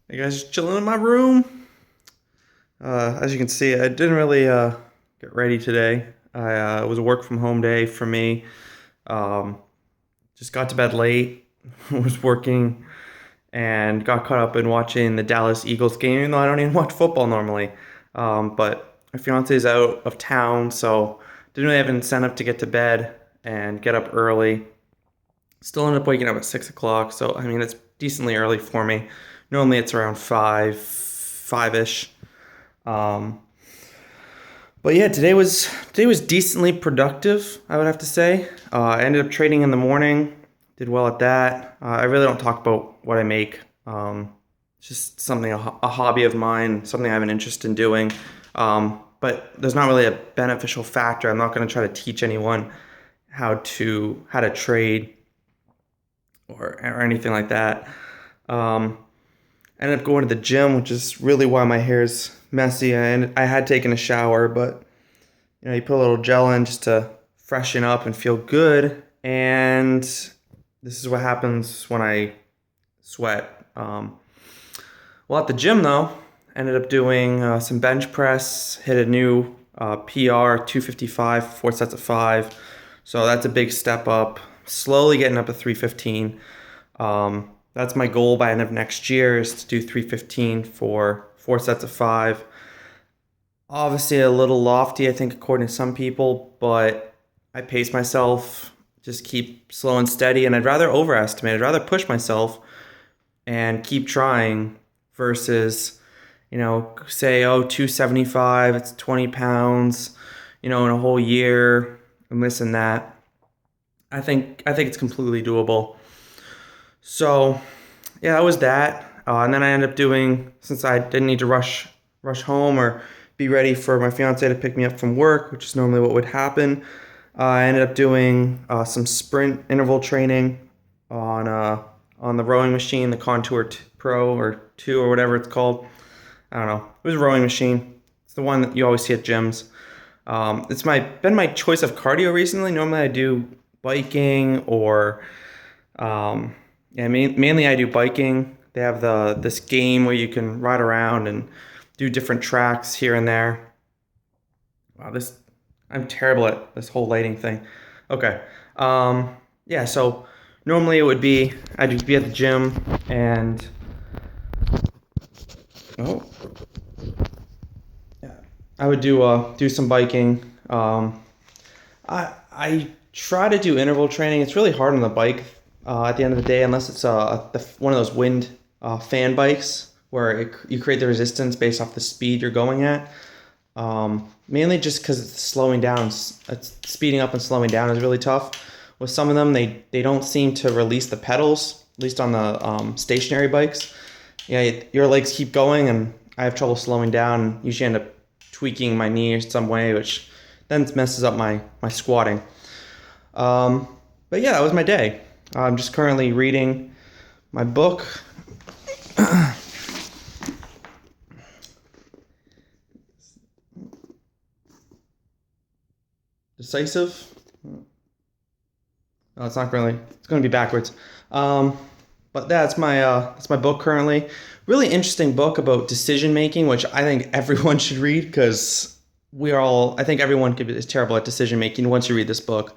Hey guys, just chilling in my room. As you can see, I didn't really get ready today. It was a work from home day for me. Um, just got to bed late, was working, and got caught up in watching the Dallas Eagles game, even though I don't even watch football normally. But my fiance is out of town, so didn't really have an incentive to get to bed and get up early. Still ended up waking up at 6 o'clock, so I mean it's decently early for me. Normally it's around five ish. Um, but yeah, today was decently productive, I would have to say. I ended up trading in the morning, did well at that. I really don't talk about what I make. It's just something a hobby of mine, something I have an interest in doing. But there's not really a beneficial factor. I'm not going to try to teach anyone how to trade or anything like that. Um, I ended up going to the gym, which is really why my hair's messy. And I had taken a shower, but you put a little gel in just to freshen up and feel good. And this is what happens when I sweat. Well, at the gym though, ended up doing some bench press, hit a new PR 255, 4 sets of 5. So that's a big step up. Slowly getting up to 315. That's my goal by end of next year is to do 315 for 4 sets of 5. Obviously a little lofty, I think, according to some people, but I pace myself, just keep slow and steady, and I'd rather overestimate. I'd rather push myself and keep trying versus, say, 275, it's 20 pounds, in a whole year and this and that. I think it's completely doable. So, yeah, that was that. And then I ended up doing, since I didn't need to rush home or be ready for my fiance to pick me up from work, which is normally what would happen. I ended up doing some sprint interval training on the rowing machine, the Pro or 2 or whatever it's called. I don't know. It was a rowing machine. It's the one that you always see at gyms. It's been my choice of cardio recently. Normally I do biking or yeah, mainly I do biking. They have this game where you can ride around and do different tracks here and there. Wow, I'm terrible at this whole lighting thing. Okay. Yeah, so normally it would be I'd be at the gym and oh yeah, I would do some biking. I try to do interval training. It's really hard on the bike at the end of the day, unless it's one of those wind fan bikes where you create the resistance based off the speed you're going at. Mainly just because it's slowing down, it's speeding up and slowing down is really tough. With some of them, they don't seem to release the pedals, at least on the stationary bikes. Yeah, your legs keep going, and I have trouble slowing down. Usually end up tweaking my knee some way, which then messes up my squatting. But yeah, that was my day. I'm just currently reading my book. Decisive. No, it's not really. It's going to be backwards. But that's my book currently. Really interesting book about decision making, which I think everyone should read because I think everyone is terrible at decision making once you read this book.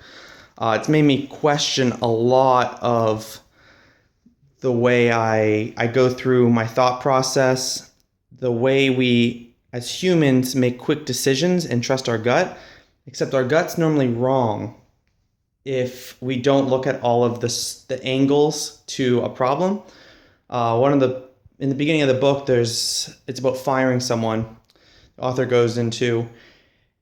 It's made me question a lot of the way I go through my thought process, the way we as humans make quick decisions and trust our gut, except our gut's normally wrong if we don't look at all of the angles to a problem. In the beginning of the book, it's about firing someone. The author goes into,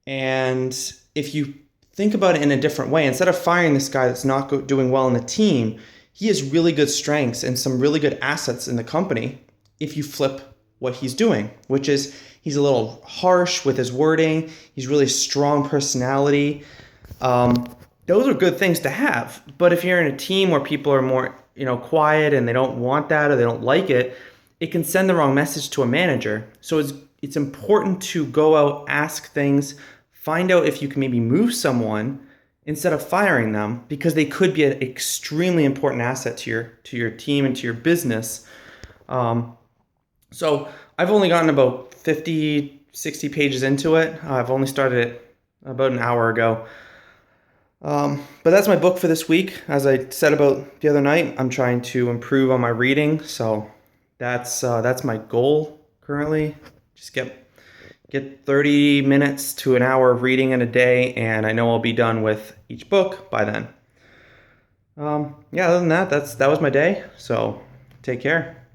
and if you think about it in a different way, instead of firing this guy that's not doing well in the team, he has really good strengths and some really good assets in the company. If you flip what he's doing, which is he's a little harsh with his wording, he's really strong personality. Those are good things to have. But if you're in a team where people are more, quiet and they don't want that or they don't like it, it can send the wrong message to a manager. So it's important to go out, ask things, find out if you can maybe move someone instead of firing them because they could be an extremely important asset to your team and to your business. So I've only gotten about 50, 60 pages into it. I've only started it about an hour ago. But that's my book for this week. As I said about the other night, I'm trying to improve on my reading. So that's my goal currently. Just get 30 minutes to an hour of reading in a day, and I know I'll be done with each book by then. Yeah, other than that, that was my day. So take care.